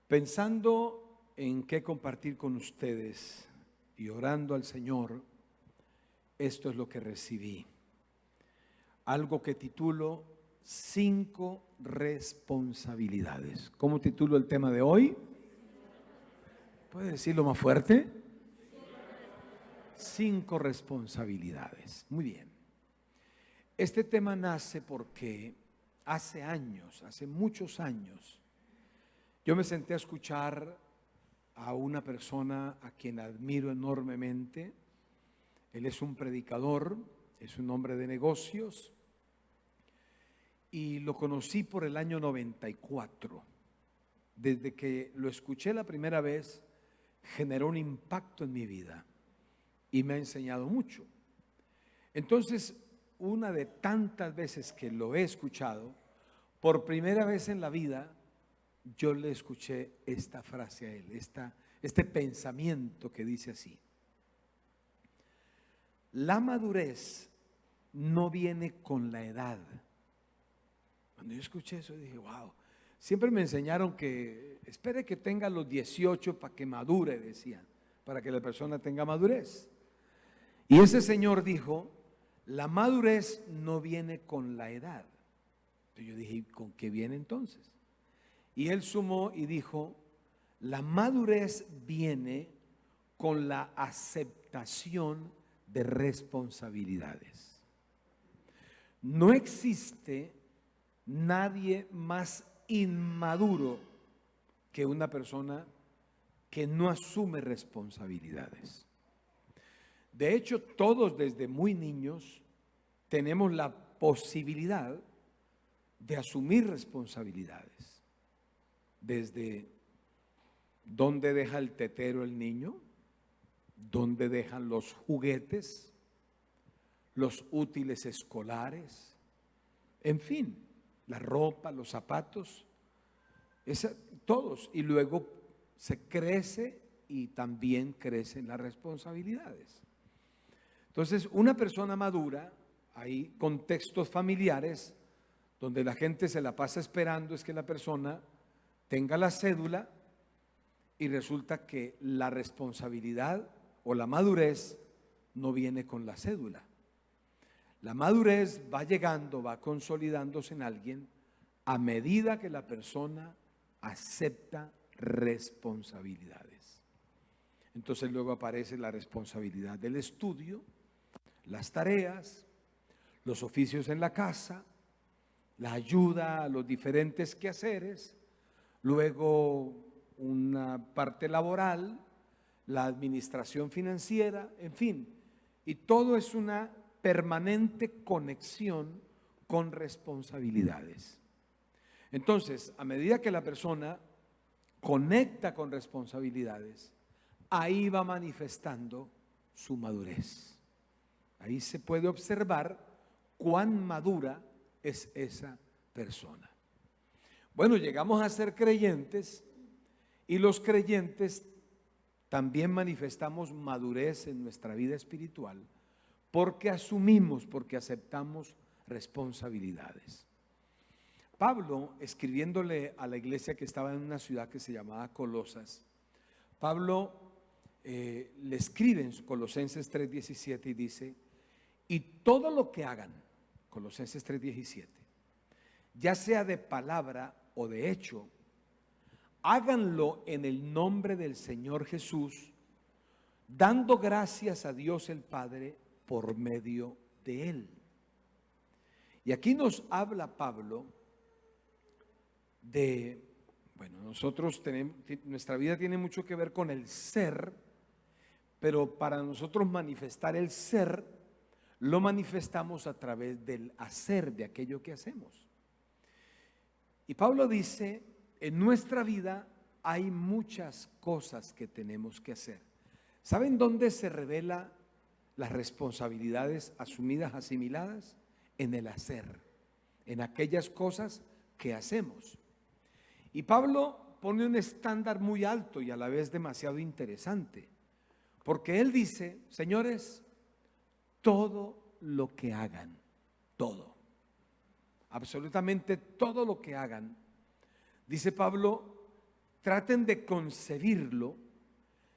Pensando en qué compartir con ustedes y orando al Señor, esto es lo que recibí. Algo que titulo 5 responsabilidades. ¿Cómo titulo el tema de hoy? ¿Puede decirlo más fuerte? 5 responsabilidades. Muy bien. Este tema nace porque hace años, hace muchos años, yo me senté a escuchar a una persona a quien admiro enormemente. Él es un predicador, es un hombre de negocios y lo conocí por el año 94. Desde que lo escuché la primera vez, generó un impacto en mi vida y me ha enseñado mucho. Entonces, una de tantas veces que lo he escuchado, por primera vez en la vida, yo le escuché esta frase a él, este pensamiento que dice así: la madurez no viene con la edad. Cuando yo escuché eso dije, wow, siempre me enseñaron que espere que tenga los 18 para que madure, decían, para que la persona tenga madurez. Y ese señor dijo, la madurez no viene con la edad. Entonces yo dije, ¿y con qué viene entonces? Y él sumó y dijo, la madurez viene con la aceptación de responsabilidades. No existe nadie más inmaduro que una persona que no asume responsabilidades. De hecho, todos desde muy niños tenemos la posibilidad de asumir responsabilidades. Desde dónde deja el tetero el niño, dónde dejan los juguetes, los útiles escolares, en fin, la ropa, los zapatos, todos. Y luego se crece y también crecen las responsabilidades. Entonces, una persona madura, hay contextos familiares donde la gente se la pasa esperando es que la persona tenga la cédula y resulta que la responsabilidad o la madurez no viene con la cédula. La madurez va llegando, va consolidándose en alguien a medida que la persona acepta responsabilidades. Entonces luego aparece la responsabilidad del estudio, las tareas, los oficios en la casa, la ayuda a los diferentes quehaceres, luego una parte laboral, la administración financiera, en fin, y todo es una permanente conexión con responsabilidades. Entonces, a medida que la persona conecta con responsabilidades, ahí va manifestando su madurez. Ahí se puede observar cuán madura es esa persona. Bueno, llegamos a ser creyentes y los creyentes también manifestamos madurez en nuestra vida espiritual porque asumimos, porque aceptamos responsabilidades. Pablo, escribiéndole a la iglesia que estaba en una ciudad que se llamaba Colosas, Pablo le escribe en Colosenses 3:17 y dice, y todo lo que hagan, Colosenses 3:17, ya sea de palabra o de hecho, háganlo en el nombre del Señor Jesús, dando gracias a Dios el Padre por medio de Él. Y aquí nos habla Pablo de, bueno, nosotros tenemos, nuestra vida tiene mucho que ver con el ser, pero para nosotros manifestar el ser, lo manifestamos a través del hacer, de aquello que hacemos. Y Pablo dice, en nuestra vida hay muchas cosas que tenemos que hacer. ¿Saben dónde se revela las responsabilidades asumidas, asimiladas? En el hacer, en aquellas cosas que hacemos. Y Pablo pone un estándar muy alto y a la vez demasiado interesante, porque él dice, señores, todo lo que hagan, todo, absolutamente todo lo que hagan, dice Pablo, traten de concebirlo,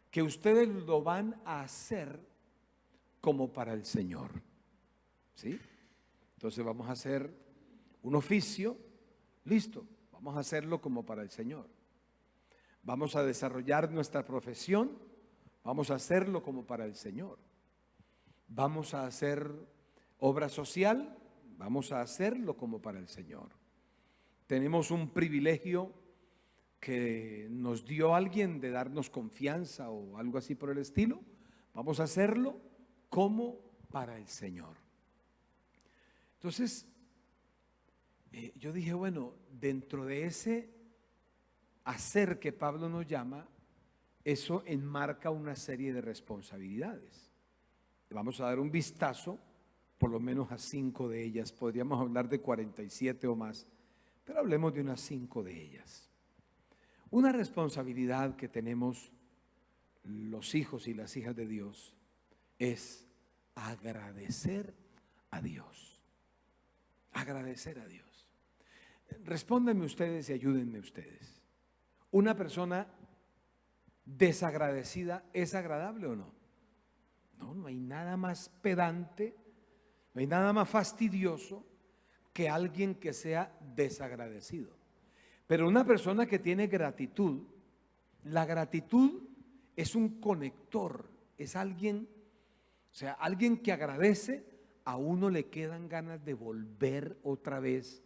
que ustedes lo van a hacer como para el Señor. ¿Sí? Entonces vamos a hacer un oficio, listo, vamos a hacerlo como para el Señor. Vamos a desarrollar nuestra profesión, vamos a hacerlo como para el Señor. Vamos a hacer obra social, vamos a hacerlo como para el Señor. Tenemos un privilegio que nos dio alguien de darnos confianza o algo así por el estilo. Vamos a hacerlo como para el Señor. Entonces, yo dije, bueno, dentro de ese hacer que Pablo nos llama, eso enmarca una serie de responsabilidades. Vamos a dar un vistazo, por lo menos a 5 de ellas. Podríamos hablar de 47 o más, pero hablemos de unas 5 de ellas. Una responsabilidad que tenemos los hijos y las hijas de Dios es agradecer a Dios. Agradecer a Dios. Respóndanme ustedes y ayúdenme ustedes. ¿Una persona desagradecida es agradable o no? No, no hay nada más pedante, no hay nada más fastidioso que alguien que sea desagradecido. Pero una persona que tiene gratitud, la gratitud es un conector, es alguien, o sea, alguien que agradece, a uno le quedan ganas de volver otra vez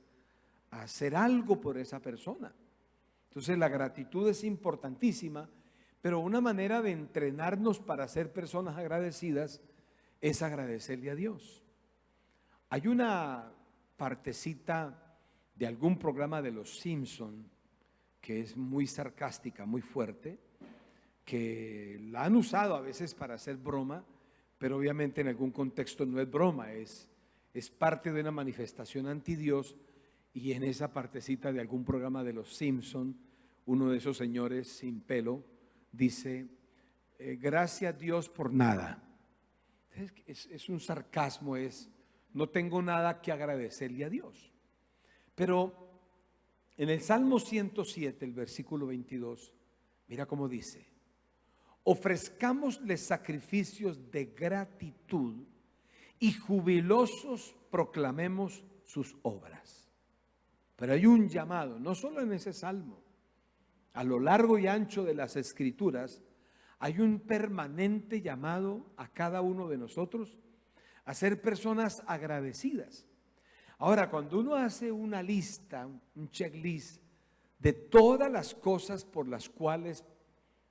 a hacer algo por esa persona. Entonces la gratitud es importantísima, pero una manera de entrenarnos para ser personas agradecidas es agradecerle a Dios. Hay una partecita de algún programa de los Simpson que es muy sarcástica, muy fuerte, que la han usado a veces para hacer broma, pero obviamente en algún contexto no es broma, es parte de una manifestación anti Dios. Y en esa partecita de algún programa de los Simpson, uno de esos señores sin pelo dice, gracias a Dios por nada. Es un sarcasmo, no tengo nada que agradecerle a Dios. Pero en el Salmo 107, el versículo 22, mira cómo dice, ofrezcámosle sacrificios de gratitud y jubilosos proclamemos sus obras. Pero hay un llamado, no solo en ese salmo, a lo largo y ancho de las Escrituras, hay un permanente llamado a cada uno de nosotros a ser personas agradecidas. Ahora, cuando uno hace una lista, un checklist de todas las cosas por las cuales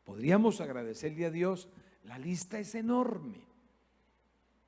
podríamos agradecerle a Dios, la lista es enorme.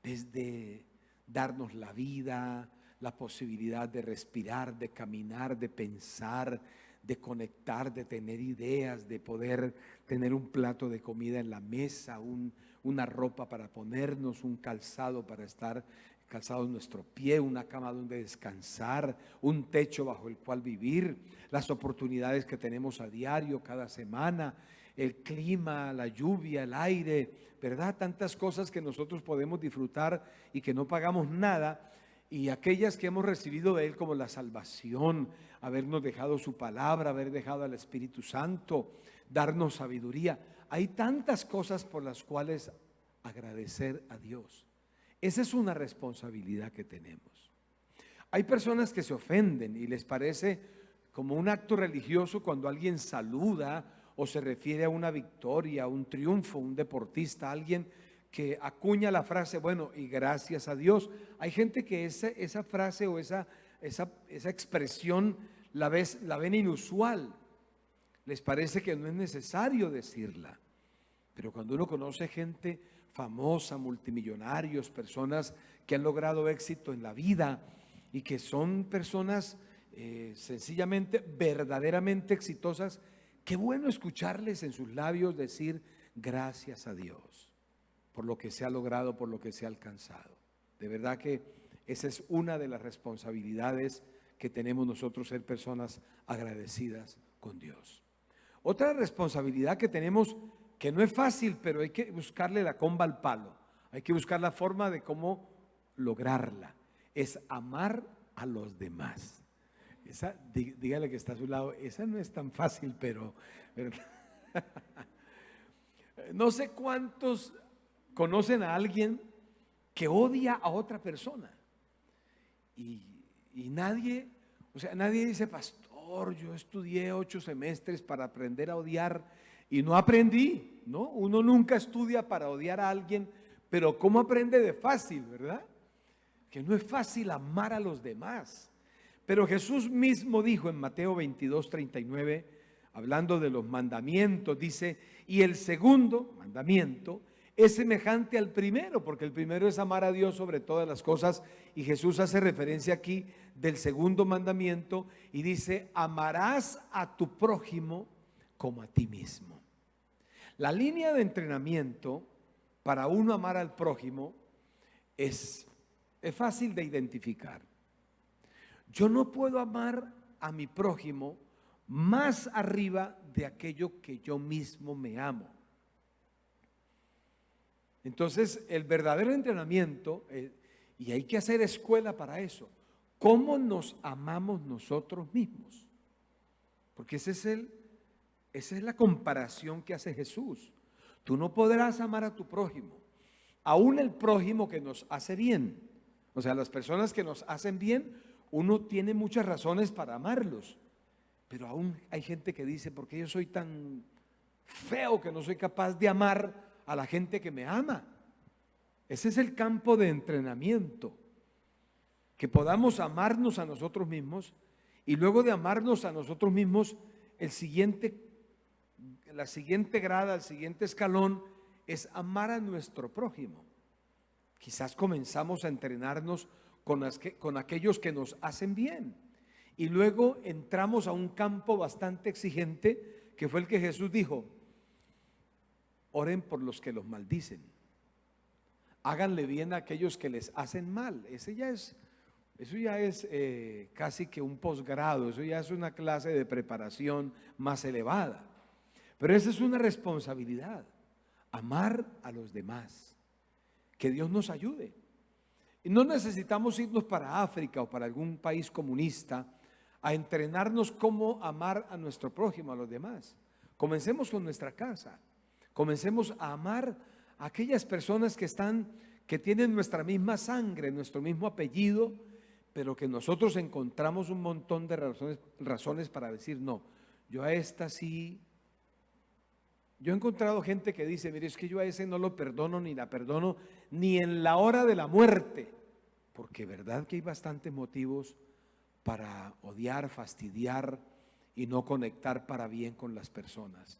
Desde darnos la vida, la posibilidad de respirar, de caminar, de pensar, de conectar, de tener ideas, de poder tener un plato de comida en la mesa, una ropa para ponernos, un calzado para estar calzado en nuestro pie, una cama donde descansar, un techo bajo el cual vivir, las oportunidades que tenemos a diario, cada semana, el clima, la lluvia, el aire, ¿verdad? Tantas cosas que nosotros podemos disfrutar y que no pagamos nada, y aquellas que hemos recibido de Él, como la salvación, habernos dejado su palabra, haber dejado al Espíritu Santo, darnos sabiduría. Hay tantas cosas por las cuales agradecer a Dios. Esa es una responsabilidad que tenemos. Hay personas que se ofenden y les parece como un acto religioso cuando alguien saluda o se refiere a una victoria, a un triunfo, un deportista, alguien que acuña la frase, bueno, y gracias a Dios. Hay gente que esa frase o esa expresión la ven inusual. Les parece que no es necesario decirla. Pero cuando uno conoce gente famosa, multimillonarios, personas que han logrado éxito en la vida y que son personas sencillamente, verdaderamente exitosas, qué bueno escucharles en sus labios decir gracias a Dios por lo que se ha logrado, por lo que se ha alcanzado. De verdad que esa es una de las responsabilidades que tenemos nosotros, ser personas agradecidas con Dios. Otra responsabilidad que tenemos, que no es fácil, pero hay que buscarle la comba al palo, hay que buscar la forma de cómo lograrla, es amar a los demás. Dígale que está a su lado, esa no es tan fácil, pero no sé cuántos conocen a alguien que odia a otra persona. Y nadie, o sea, nadie dice, pastor, yo estudié 8 semestres para aprender a odiar y no aprendí, ¿no? Uno nunca estudia para odiar a alguien, pero ¿cómo aprende de fácil, verdad? Que no es fácil amar a los demás. Pero Jesús mismo dijo en Mateo 22:39, hablando de los mandamientos, dice, y el segundo mandamiento es semejante al primero, porque el primero es amar a Dios sobre todas las cosas, y Jesús hace referencia aquí del segundo mandamiento y dice, amarás a tu prójimo como a ti mismo. La línea de entrenamiento para uno amar al prójimo es fácil de identificar. Yo no puedo amar a mi prójimo más arriba de aquello que yo mismo me amo. Entonces, el verdadero entrenamiento, y hay que hacer escuela para eso, ¿cómo nos amamos nosotros mismos? Porque esa es la comparación que hace Jesús. Tú no podrás amar a tu prójimo, aún el prójimo que nos hace bien. O sea, las personas que nos hacen bien, uno tiene muchas razones para amarlos, pero aún hay gente que dice, ¿por qué yo soy tan feo que no soy capaz de amar a la gente que me ama? Ese es el campo de entrenamiento, que podamos amarnos a nosotros mismos y luego de amarnos a nosotros mismos, la siguiente grada, el siguiente escalón es amar a nuestro prójimo. Quizás comenzamos a entrenarnos con aquellos que nos hacen bien y luego entramos a un campo bastante exigente, que fue el que Jesús dijo, oren por los que los maldicen, háganle bien a aquellos que les hacen mal. Eso ya es casi que un posgrado, eso ya es una clase de preparación más elevada, pero esa es una responsabilidad, amar a los demás. Que Dios nos ayude. Y no necesitamos irnos para África o para algún país comunista a entrenarnos cómo amar a nuestro prójimo, a los demás. Comencemos con nuestra casa. Comencemos a amar a aquellas personas que tienen nuestra misma sangre, nuestro mismo apellido, pero que nosotros encontramos un montón de razones para decir no. Yo a esta sí. Yo he encontrado gente que dice, mire, es que yo a ese no lo perdono ni la perdono ni en la hora de la muerte, porque verdad que hay bastantes motivos para odiar, fastidiar y no conectar para bien con las personas.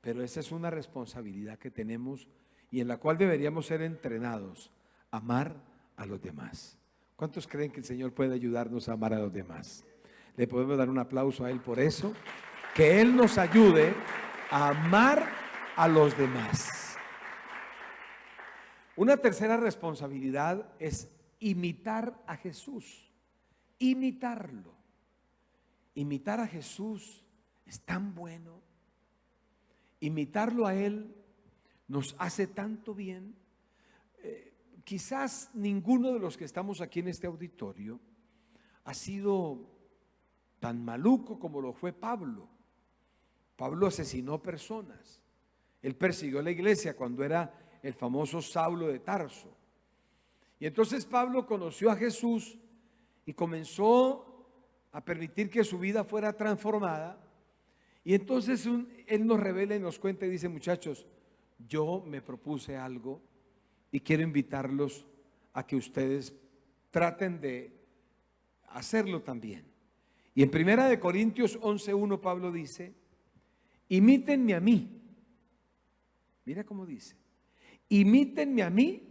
Pero esa es una responsabilidad que tenemos y en la cual deberíamos ser entrenados, amar a los demás. ¿Cuántos creen que el Señor puede ayudarnos a amar a los demás? Le podemos dar un aplauso a Él por eso, que Él nos ayude a amar a los demás. Una tercera responsabilidad es imitar a Jesús, imitarlo. Imitar a Jesús es tan bueno. Imitarlo a Él nos hace tanto bien. Quizás ninguno de los que estamos aquí en este auditorio ha sido tan maluco como lo fue Pablo. Pablo asesinó personas. Él persiguió a la iglesia cuando era el famoso Saulo de Tarso. Y entonces Pablo conoció a Jesús y comenzó a permitir que su vida fuera transformada. Y entonces Él nos revela y nos cuenta y dice, muchachos, yo me propuse algo y quiero invitarlos a que ustedes traten de hacerlo también. Y en 1 Corintios 11:1 Pablo dice, imítenme a mí. Mira cómo dice, imítenme a mí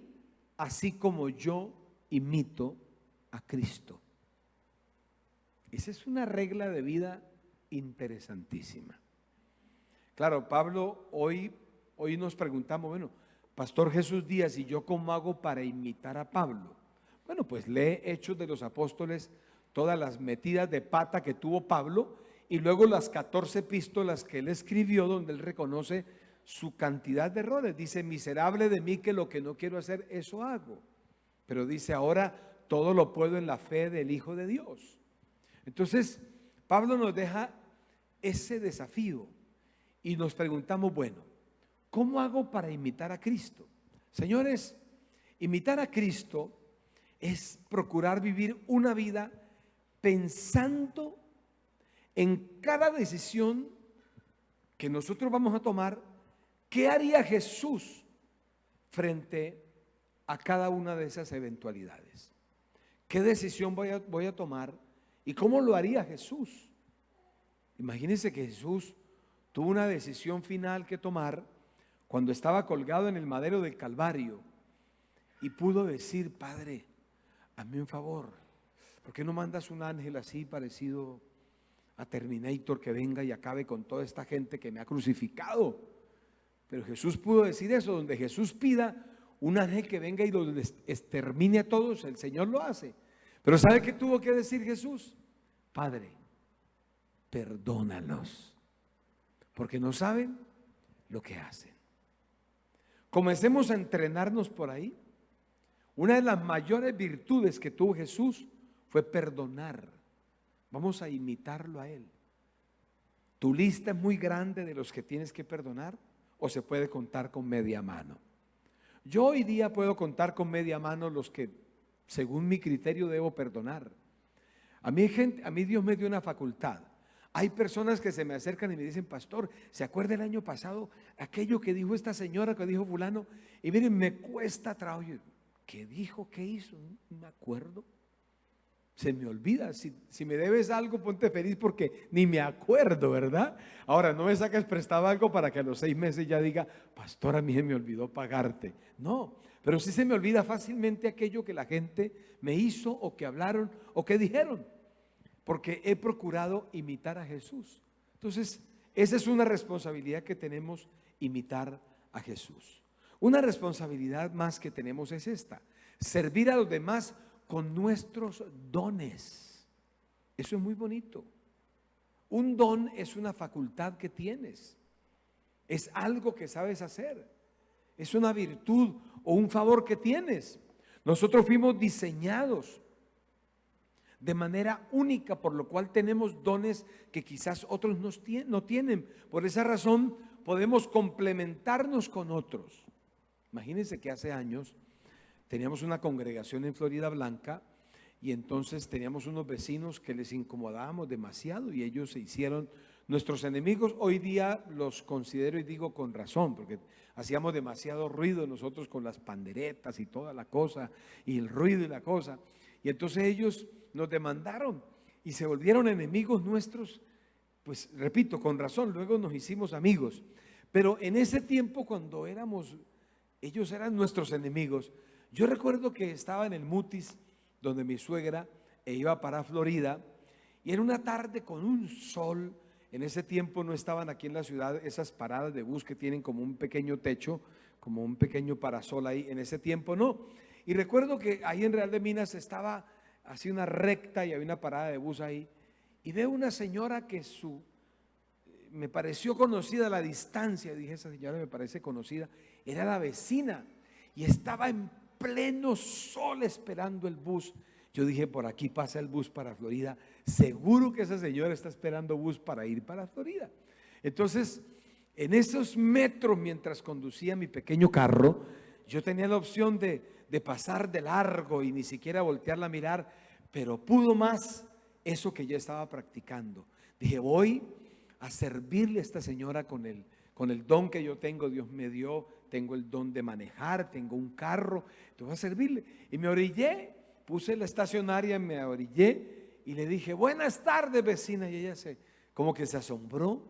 así como yo imito a Cristo. Esa es una regla de vida interesantísima. Claro, Pablo, hoy nos preguntamos, bueno, Pastor Jesús Díaz, ¿y yo cómo hago para imitar a Pablo? Bueno, pues lee Hechos de los Apóstoles, todas las metidas de pata que tuvo Pablo y luego las 14 epístolas que él escribió donde él reconoce su cantidad de errores. Dice, miserable de mí que lo que no quiero hacer, eso hago. Pero dice, ahora todo lo puedo en la fe del Hijo de Dios. Entonces, Pablo nos deja ese desafío y nos preguntamos, bueno, ¿cómo hago para imitar a Cristo? Señores, imitar a Cristo es procurar vivir una vida pensando en cada decisión que nosotros vamos a tomar, ¿qué haría Jesús frente a cada una de esas eventualidades? ¿Qué decisión voy a tomar y cómo lo haría Jesús? Imagínense que Jesús tuvo una decisión final que tomar cuando estaba colgado en el madero del Calvario y pudo decir: Padre, hazme un favor, ¿por qué no mandas un ángel así parecido a Terminator que venga y acabe con toda esta gente que me ha crucificado? Pero Jesús pudo decir eso. Donde Jesús pida un ángel que venga y los extermine a todos, el Señor lo hace. Pero ¿sabe qué tuvo que decir Jesús? Padre, perdónalos, porque no saben lo que hacen. Comencemos a entrenarnos por ahí. Una de las mayores virtudes que tuvo Jesús fue perdonar. Vamos a imitarlo a Él. ¿Tu lista es muy grande de los que tienes que perdonar o se puede contar con media mano? Yo hoy día puedo contar con media mano los que según mi criterio debo perdonar. A mí Dios me dio una facultad. Hay personas que se me acercan y me dicen: pastor, ¿se acuerda el año pasado aquello que dijo esta señora, que dijo fulano? Y miren, me cuesta trabajo. ¿Qué dijo? ¿Qué hizo? No me acuerdo. Se me olvida. Si me debes algo, ponte feliz porque ni me acuerdo, ¿verdad? Ahora, no me saques prestado algo para que a los 6 meses ya diga: pastor, a mí se me olvidó pagarte. No, pero sí se me olvida fácilmente aquello que la gente me hizo o que hablaron o que dijeron, porque he procurado imitar a Jesús. Entonces, esa es una responsabilidad que tenemos, imitar a Jesús. Una responsabilidad más que tenemos es esta: servir a los demás con nuestros dones. Eso es muy bonito. Un don es una facultad que tienes, es algo que sabes hacer, es una virtud o un favor que tienes. Nosotros fuimos diseñados de manera única, por lo cual tenemos dones que quizás otros no tienen. Por esa razón podemos complementarnos con otros. Imagínense que hace años teníamos una congregación en Florida Blanca y entonces teníamos unos vecinos que les incomodábamos demasiado y ellos se hicieron nuestros enemigos. Hoy día los considero y digo con razón, porque hacíamos demasiado ruido nosotros con las panderetas y toda la cosa, y el ruido y la cosa. Y entonces ellos nos demandaron y se volvieron enemigos nuestros, pues repito, con razón. Luego nos hicimos amigos, pero en ese tiempo cuando ellos eran nuestros enemigos. Yo recuerdo que estaba en el Mutis, donde mi suegra, e iba para Florida, y era una tarde con un sol. En ese tiempo no estaban aquí en la ciudad esas paradas de bus que tienen como un pequeño techo, como un pequeño parasol ahí. En ese tiempo no. Y recuerdo que ahí en Real de Minas estaba así una recta y había una parada de bus ahí. Y veo una señora que me pareció conocida a la distancia. Dije: esa señora me parece conocida. Era la vecina y estaba en pleno sol esperando el bus. Yo dije: por aquí pasa el bus para Florida, seguro que esa señora está esperando bus para ir para Florida. Entonces, en esos metros, mientras conducía mi pequeño carro, yo tenía la opción de pasar de largo y ni siquiera voltearla a mirar, pero pudo más eso que yo estaba practicando. Dije: voy a servirle a esta señora con el don que yo tengo. Dios me dio, tengo el don de manejar, tengo un carro, entonces voy a servirle. Y me orillé, puse la estacionaria, me orillé y le dije: buenas tardes, vecina. Y ella como que se asombró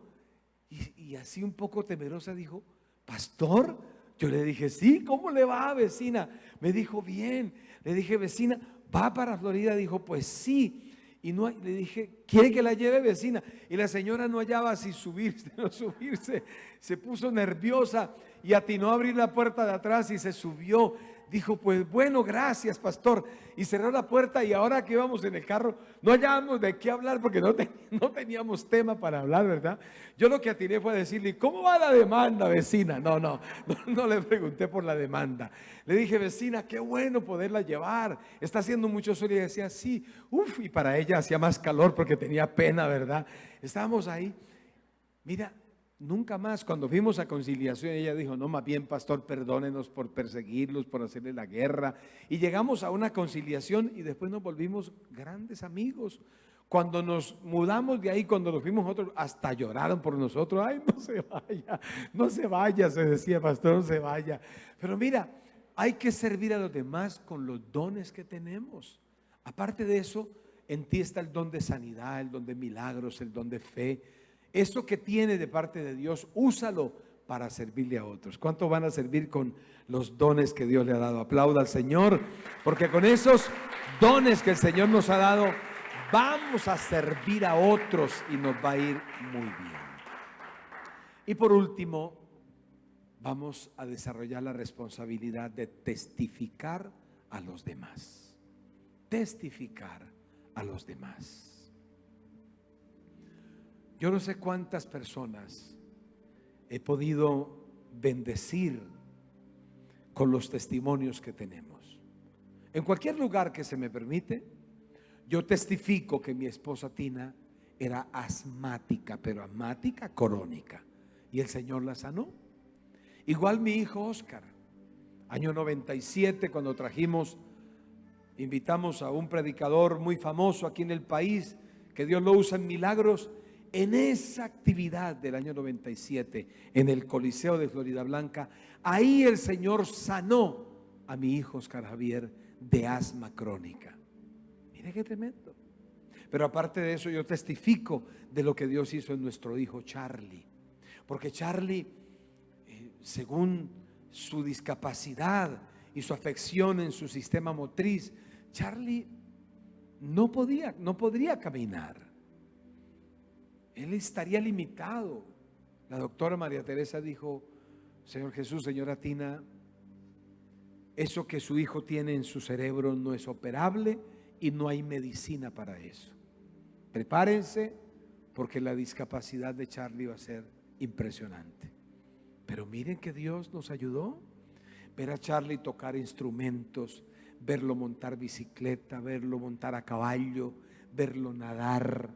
y así un poco temerosa dijo: ¿pastor? Yo le dije: sí. ¿Cómo le va, vecina? Me dijo: bien. Le dije: vecina, ¿va para Florida? Dijo: pues sí. Y le dije: ¿quiere que la lleve, vecina? Y la señora no hallaba si subirse o no subirse. Se puso nerviosa y atinó a abrir la puerta de atrás y se subió. dijo, pues bueno, gracias, pastor. Y cerró la puerta, y ahora que íbamos en el carro, no hallábamos de qué hablar porque no teníamos tema para hablar, ¿verdad? Yo lo que atiné fue a decirle, ¿cómo va la demanda, vecina? No le pregunté por la demanda. Le dije, vecina, qué bueno poderla llevar. Está haciendo mucho sol. Y decía, sí, y para ella hacía más calor porque tenía pena, ¿verdad? Estábamos ahí. Mira, nunca más, cuando fuimos a conciliación, ella dijo, no, más bien, pastor, perdónenos por perseguirlos, por hacerle la guerra. Y llegamos a una conciliación y después nos volvimos grandes amigos. Cuando nos mudamos de ahí, cuando nos fuimos nosotros, hasta lloraron por nosotros. Ay, no se vaya, se decía, pastor, no se vaya. Pero mira, hay que servir a los demás con los dones que tenemos. Aparte de eso, en ti está el don de sanidad, el don de milagros, el don de fe. Eso que tiene de parte de Dios, úsalo para servirle a otros. ¿Cuántos van a servir con los dones que Dios le ha dado? Aplauda al Señor, porque con esos dones que el Señor nos ha dado, vamos a servir a otros y nos va a ir muy bien. Y por último, vamos a desarrollar la responsabilidad de testificar a los demás. Testificar a los demás. Yo no sé cuántas personas he podido bendecir con los testimonios que tenemos. En cualquier lugar que se me permite, yo testifico que mi esposa Tina era asmática, pero asmática crónica, y el Señor la sanó. Igual mi hijo Oscar, año 97, cuando invitamos a un predicador muy famoso aquí en el país, que Dios lo usa en milagros. En esa actividad del año 97, en el Coliseo de Florida Blanca, ahí el Señor sanó a mi hijo Oscar Javier de asma crónica. Mire qué tremendo. Pero aparte de eso, yo testifico de lo que Dios hizo en nuestro hijo Charlie. Porque Charlie, según su discapacidad y su afección en su sistema motriz, Charlie no podría caminar. Él estaría limitado. La doctora María Teresa dijo, Señor Jesús, señora Tina, eso que su hijo tiene en su cerebro no es operable y no hay medicina para eso. Prepárense porque la discapacidad de Charlie va a ser impresionante. Pero miren que Dios nos ayudó. Ver a Charlie tocar instrumentos, verlo montar bicicleta, verlo montar a caballo, verlo nadar,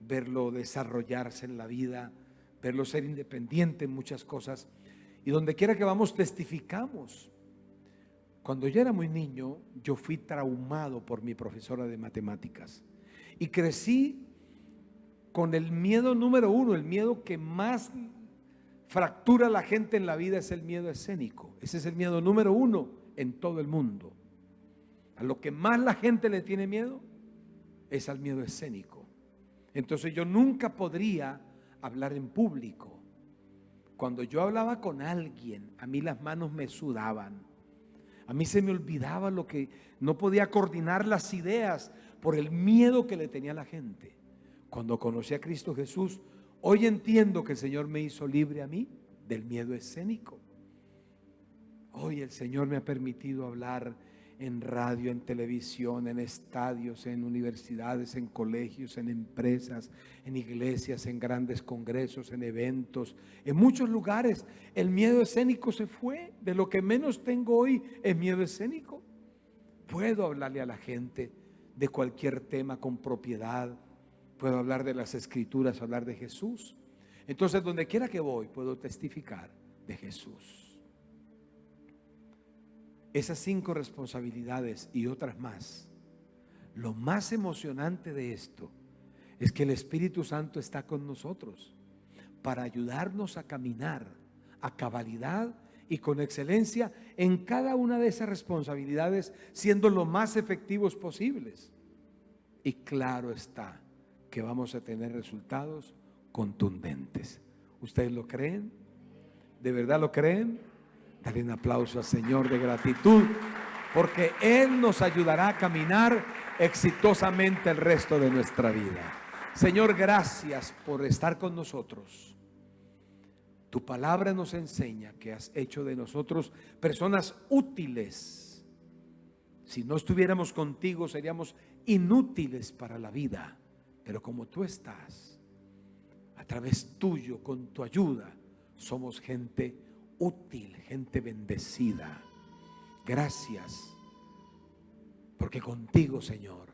verlo desarrollarse en la vida, verlo ser independiente en muchas cosas. Y donde quiera que vamos testificamos. Cuando yo era muy niño, yo fui traumado por mi profesora de matemáticas y crecí con el miedo número uno. El miedo que más fractura a la gente en la vida es el miedo escénico. Ese es el miedo número uno en todo el mundo. A lo que más la gente le tiene miedo es al miedo escénico. Entonces yo nunca podría hablar en público. Cuando yo hablaba con alguien, a mí las manos me sudaban. A mí se me olvidaba lo que no podía coordinar las ideas por el miedo que le tenía a la gente. Cuando conocí a Cristo Jesús, hoy entiendo que el Señor me hizo libre a mí del miedo escénico. Hoy el Señor me ha permitido hablar en radio, en televisión, en estadios, en universidades, en colegios, en empresas, en iglesias, en grandes congresos, en eventos, en muchos lugares. El miedo escénico se fue. De lo que menos tengo hoy es miedo escénico. Puedo hablarle a la gente de cualquier tema con propiedad. Puedo hablar de las Escrituras, hablar de Jesús. Entonces, donde quiera que voy, puedo testificar de Jesús. Esas 5 responsabilidades y otras más. Lo más emocionante de esto es que el Espíritu Santo está con nosotros para ayudarnos a caminar a cabalidad y con excelencia en cada una de esas responsabilidades, siendo lo más efectivos posibles. Y claro está que vamos a tener resultados contundentes. ¿Ustedes lo creen? ¿De verdad lo creen? Dale un aplauso al Señor de gratitud, porque Él nos ayudará a caminar exitosamente el resto de nuestra vida. Señor, gracias por estar con nosotros. Tu palabra nos enseña que has hecho de nosotros personas útiles. Si no estuviéramos contigo, seríamos inútiles para la vida. Pero como tú estás, a través tuyo, con tu ayuda, somos gente útil, gente bendecida. Gracias, porque contigo, Señor,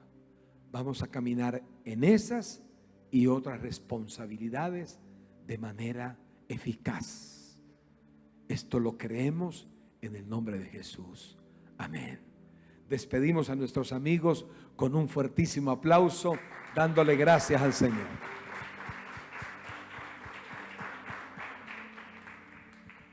vamos a caminar en esas y otras responsabilidades de manera eficaz. Esto lo creemos en el nombre de Jesús. Amén. Despedimos a nuestros amigos con un fuertísimo aplauso, dándole gracias al Señor.